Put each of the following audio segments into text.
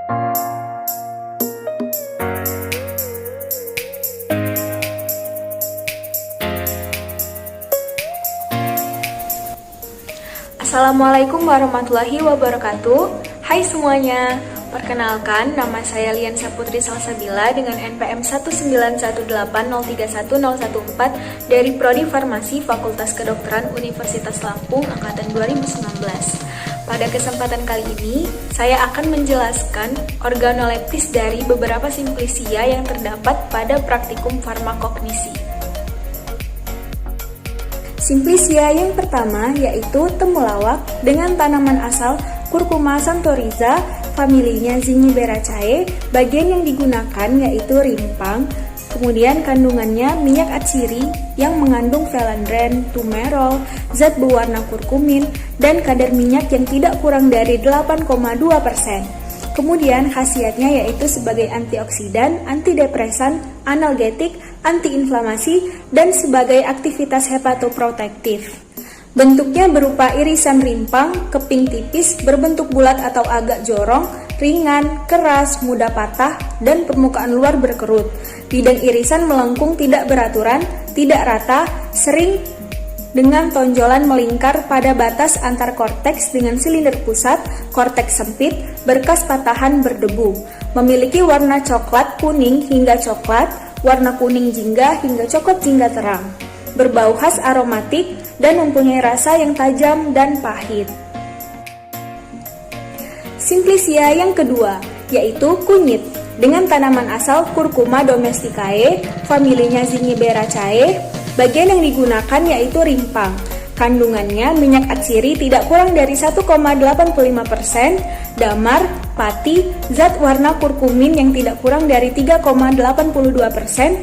Assalamualaikum warahmatullahi wabarakatuh. Hai semuanya, perkenalkan nama saya Lian Saputri Salsabila dengan NPM 19180311014 dari Prodi Farmasi Fakultas Kedokteran Universitas Lampung Angkatan 2019. Pada kesempatan kali ini, saya akan menjelaskan organoleptis dari beberapa simplisia yang terdapat pada praktikum farmakognisi. Simplisia yang pertama yaitu temulawak dengan tanaman asal Curcuma santoriza, familinya Zingiberraceae. Bagian yang digunakan yaitu rimpang, kemudian kandungannya minyak atsiri yang mengandung felandren, tumerol, zat berwarna kurkumin, dan kadar minyak yang tidak kurang dari 8,2%. Kemudian khasiatnya yaitu sebagai antioksidan, antidepresan, analgetik, antiinflamasi, dan sebagai aktivitas hepatoprotektif. Bentuknya berupa irisan rimpang, keping tipis, berbentuk bulat atau agak jorong, ringan, keras, mudah patah, dan permukaan luar berkerut. Bidang irisan melengkung tidak beraturan, tidak rata, sering dengan tonjolan melingkar pada batas antar korteks dengan silinder pusat, korteks sempit, berkas patahan berdebu. Memiliki warna coklat kuning hingga coklat, warna kuning jingga hingga coklat jingga terang. Berbau khas aromatik dan mempunyai rasa yang tajam dan pahit. Simplisia yang kedua yaitu kunyit dengan tanaman asal Curcuma domesticae, familinya Zingiberraceae. Bagian yang digunakan yaitu rimpang. Kandungannya minyak atsiri tidak kurang dari 1,85%, damar, pati, zat warna kurkumin yang tidak kurang dari 3,82%,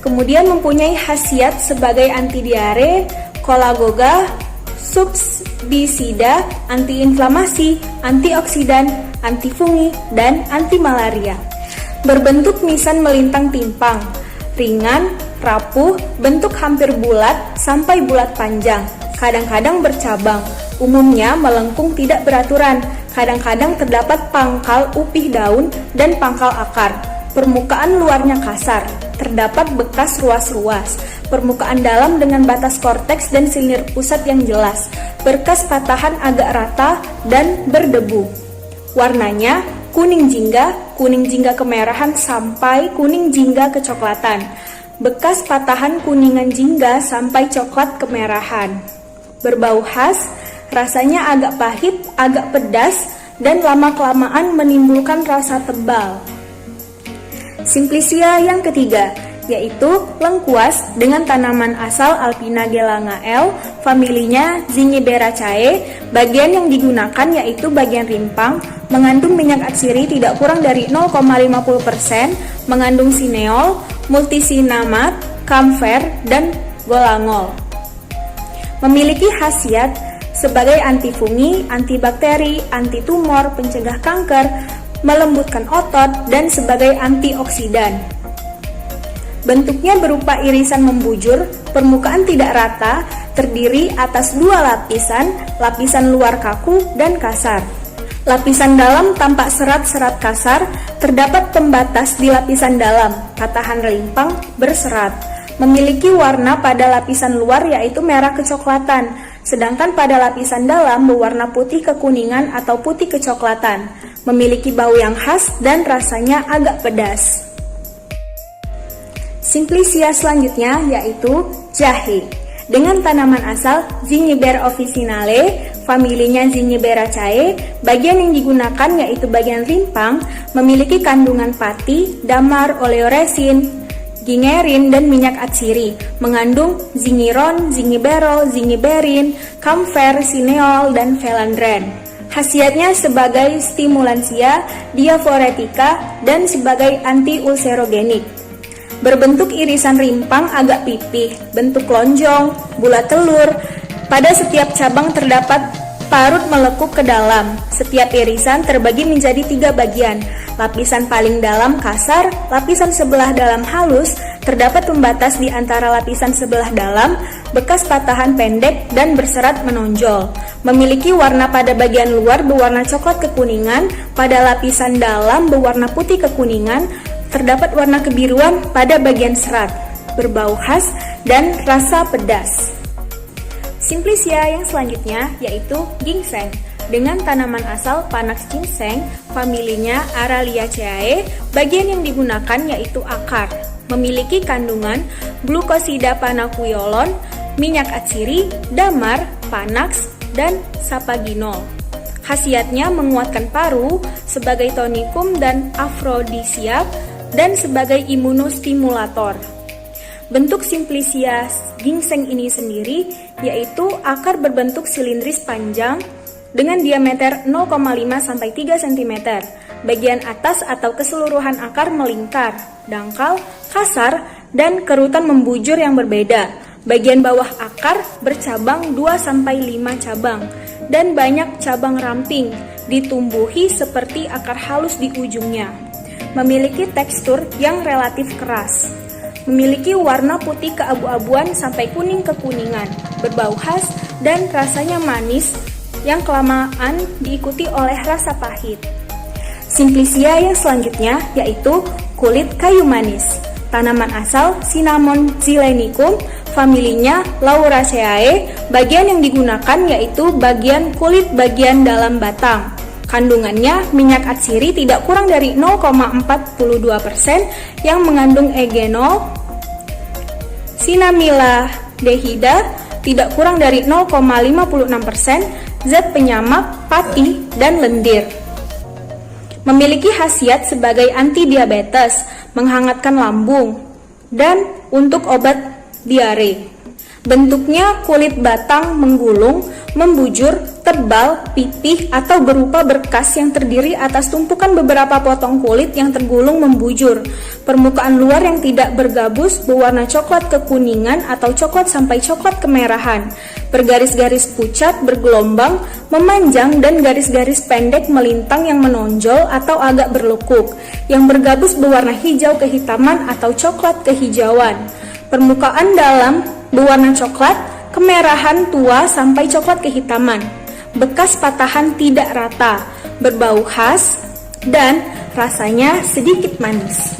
kemudian mempunyai khasiat sebagai antidiare, kolagoga, subsbisida, antiinflamasi, antioksidan, antifungi, dan antimalaria. Berbentuk nisan melintang timpang, ringan, rapuh, bentuk hampir bulat sampai bulat panjang, kadang-kadang bercabang, umumnya melengkung tidak beraturan, kadang-kadang terdapat pangkal upih daun dan pangkal akar. Permukaan luarnya kasar, terdapat bekas ruas-ruas, permukaan dalam dengan batas korteks dan silinder pusat yang jelas, berkas patahan agak rata dan berdebu. Warnanya kuning jingga kemerahan sampai kuning jingga kecoklatan. Bekas patahan kuningan jingga sampai coklat kemerahan. Berbau khas, rasanya agak pahit, agak pedas, dan lama-kelamaan menimbulkan rasa tebal. Simplisia yang ketiga yaitu lengkuas dengan tanaman asal Alpina gelanga L, familinya Zingiberraceae. Bagian yang digunakan yaitu bagian rimpang, mengandung minyak atsiri tidak kurang dari 0,50%, mengandung sineol, multisinamat, kamfer, dan golangol. Memiliki khasiat sebagai antifungi, antibakteri, antitumor, pencegah kanker, melembutkan otot, dan sebagai antioksidan. Bentuknya berupa irisan membujur, permukaan tidak rata, terdiri atas dua lapisan, lapisan luar kaku dan kasar. Lapisan dalam tampak serat-serat kasar, terdapat pembatas di lapisan dalam, patahan rimpang berserat. Memiliki warna pada lapisan luar yaitu merah kecoklatan, sedangkan pada lapisan dalam berwarna putih kekuningan atau putih kecoklatan. Memiliki bau yang khas dan rasanya agak pedas. Simplisia selanjutnya yaitu jahe dengan tanaman asal Zingiber officinale, familinya Zingiberraceae. Bagian yang digunakan yaitu bagian rimpang, memiliki kandungan pati, damar, oleoresin, gingerin, dan minyak atsiri. Mengandung zingiron, zingiberol, zingiberin, kamfer, sineol, dan felandren. Khasiatnya sebagai stimulansia, diaforetika, dan sebagai anti-ulcerogenik. Berbentuk irisan rimpang agak pipih, bentuk lonjong, bulat telur. Pada setiap cabang terdapat parut melekuk ke dalam. Setiap irisan terbagi menjadi 3 bagian. Lapisan paling dalam kasar, lapisan sebelah dalam halus, Terdapat pembatas di antara lapisan sebelah dalam, bekas patahan pendek dan berserat menonjol. Memiliki warna pada bagian luar berwarna coklat kekuningan, pada lapisan dalam berwarna putih kekuningan, terdapat warna kebiruan pada bagian serat, berbau khas dan rasa pedas. Simplicia yang selanjutnya yaitu ginseng. Dengan tanaman asal Panax ginseng, familinya Araliaceae, bagian yang digunakan yaitu akar. Memiliki kandungan glukosida panakuiolon, minyak atsiri, damar, panax, dan sapaginol. Khasiatnya menguatkan paru sebagai tonikum dan afrodisiak dan sebagai imunostimulator. Bentuk Simplicia ginseng ini sendiri yaitu akar berbentuk silindris panjang dengan diameter 0,5-3 cm. Bagian atas atau keseluruhan akar melingkar, dangkal, kasar, dan kerutan membujur yang berbeda. Bagian bawah akar bercabang 2-5 cabang dan banyak cabang ramping, ditumbuhi seperti akar halus di ujungnya. Memiliki tekstur yang relatif keras. Memiliki warna putih keabu-abuan sampai kuning kekuningan, berbau khas dan rasanya manis yang kelamaan diikuti oleh rasa pahit. Simplicia yang selanjutnya yaitu kulit kayu manis. Tanaman asal Cinnamon zillenicum, familinya Lauraceae, bagian yang digunakan yaitu bagian kulit bagian dalam batang. Kandungannya minyak atsiri tidak kurang dari 0,42% yang mengandung eugenol, cinnamyladehida tidak kurang dari 0,56%, zat penyamak, pati, dan lendir. Memiliki khasiat sebagai anti diabetes, menghangatkan lambung, dan untuk obat diare. Bentuknya kulit batang menggulung, membujur, tebal, pipih, atau berupa berkas yang terdiri atas tumpukan beberapa potong kulit yang tergulung membujur. Permukaan luar yang tidak bergabus berwarna coklat kekuningan atau coklat sampai coklat kemerahan. Bergaris-garis pucat, bergelombang, memanjang, dan garis-garis pendek melintang yang menonjol atau agak berlekuk. Yang bergabus berwarna hijau kehitaman atau coklat kehijauan. Permukaan dalam berwarna coklat, kemerahan tua sampai coklat kehitaman. Bekas patahan tidak rata, berbau khas, dan rasanya sedikit manis.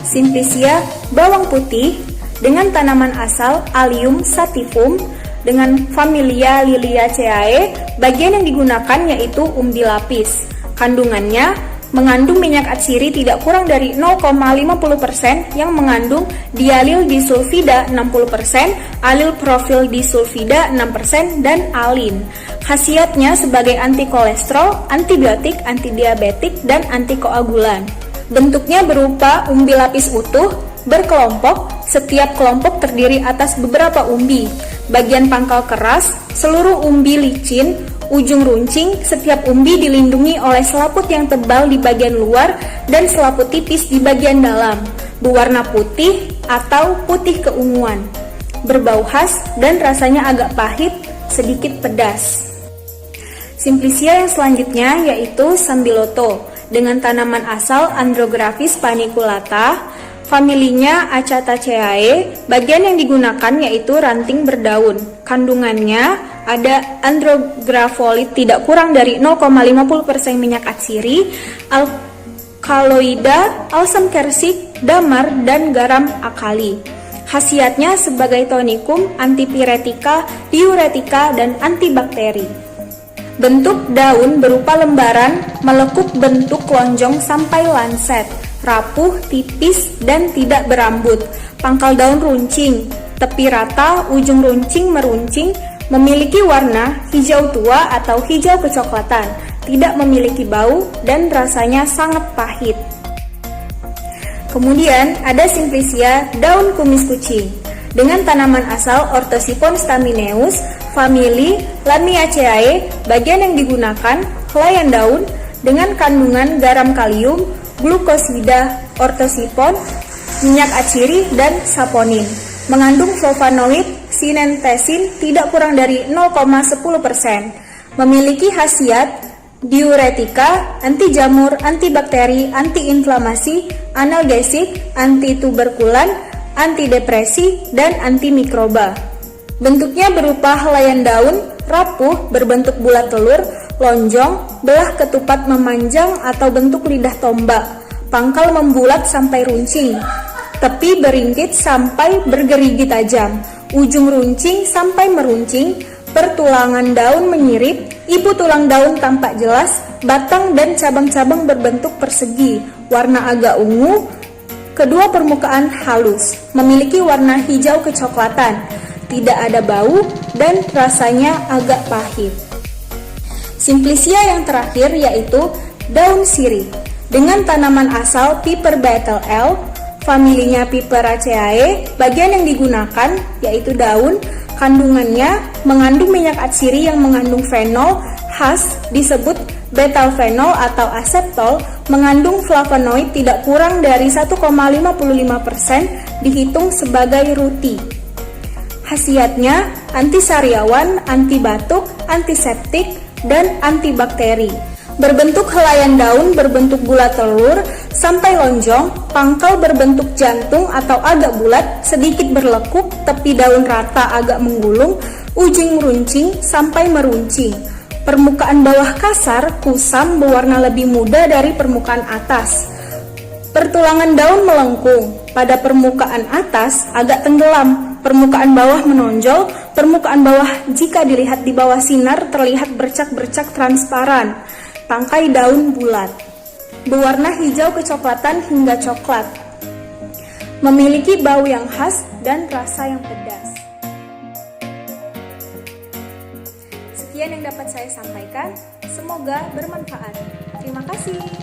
Simplicia bawang putih dengan tanaman asal Allium sativum dengan familia Liliaceae, bagian yang digunakan yaitu umbi lapis. Kandungannya mengandung minyak atsiri tidak kurang dari 0,50% yang mengandung dialil disulfida 60%, alil profil disulfida 6%, dan alin. Khasiatnya sebagai anti kolesterol, antibiotik, antidiabetik, dan antikoagulan. Bentuknya berupa umbi lapis utuh, berkelompok, setiap kelompok terdiri atas beberapa umbi. Bagian pangkal keras, seluruh umbi licin, ujung runcing, setiap umbi dilindungi oleh selaput yang tebal di bagian luar dan selaput tipis di bagian dalam, berwarna putih atau putih keunguan, berbau khas dan rasanya agak pahit, sedikit pedas. Simplicia yang selanjutnya yaitu Sambiloto dengan tanaman asal Andrographis paniculata, familinya Achathaceae, bagian yang digunakan yaitu ranting berdaun. Kandungannya ada andrografolit tidak kurang dari 0,50% minyak atsiri, alkaloida, alsam kersik, damar, dan garam akali. Khasiatnya sebagai tonikum, antipiretika, diuretika, dan antibakteri. Bentuk daun berupa lembaran, melekuk bentuk lonjong sampai lanset, rapuh, tipis, dan tidak berambut. Pangkal daun runcing, tepi rata, ujung runcing meruncing, memiliki warna hijau tua atau hijau kecoklatan, tidak memiliki bau, dan rasanya sangat pahit. Kemudian ada Simplicia daun kumis kucing dengan tanaman asal Orthosipon stamineus, famili Lamiaceae, bagian yang digunakan helaian daun dengan kandungan garam kalium, glukosida, orthosipon, minyak atsiri, dan saponin. Mengandung flavonoid, sinentesin tidak kurang dari 0,10%. Memiliki khasiat diuretika, anti jamur, antibakteri, antiinflamasi, analgesik, antituberkulan, antidepresi, dan antimikroba. Bentuknya berupa helaian daun, rapuh, berbentuk bulat telur, lonjong, belah ketupat memanjang atau bentuk lidah tombak, pangkal membulat sampai runcing, tepi beringkit sampai bergerigi tajam, ujung runcing sampai meruncing, pertulangan daun menyirip, ibu tulang daun tampak jelas, batang dan cabang-cabang berbentuk persegi, warna agak ungu, kedua permukaan halus, memiliki warna hijau kecoklatan, tidak ada bau, dan rasanya agak pahit. Simplicia yang terakhir yaitu daun sirih, dengan tanaman asal Piper Betel L, familinya Piperaceae, bagian yang digunakan yaitu daun. Kandungannya mengandung minyak atsiri yang mengandung fenol khas disebut betalfenol atau aseptol, mengandung flavonoid tidak kurang dari 1,55%, dihitung sebagai ruti. Khasiatnya antisariawan, anti batuk, antiseptik, dan antibakteri. Berbentuk helaian daun berbentuk bulat telur sampai lonjong, pangkal berbentuk jantung atau agak bulat, sedikit berlekuk, tepi daun rata agak menggulung, ujung runcing sampai meruncing. Permukaan bawah kasar, kusam, berwarna lebih muda dari permukaan atas. Pertulangan daun melengkung, pada permukaan atas agak tenggelam, permukaan bawah menonjol, permukaan bawah jika dilihat di bawah sinar terlihat bercak-bercak transparan. Tangkai daun bulat, berwarna hijau kecoklatan hingga coklat, memiliki bau yang khas dan rasa yang pedas. Sekian yang dapat saya sampaikan, semoga bermanfaat. Terima kasih.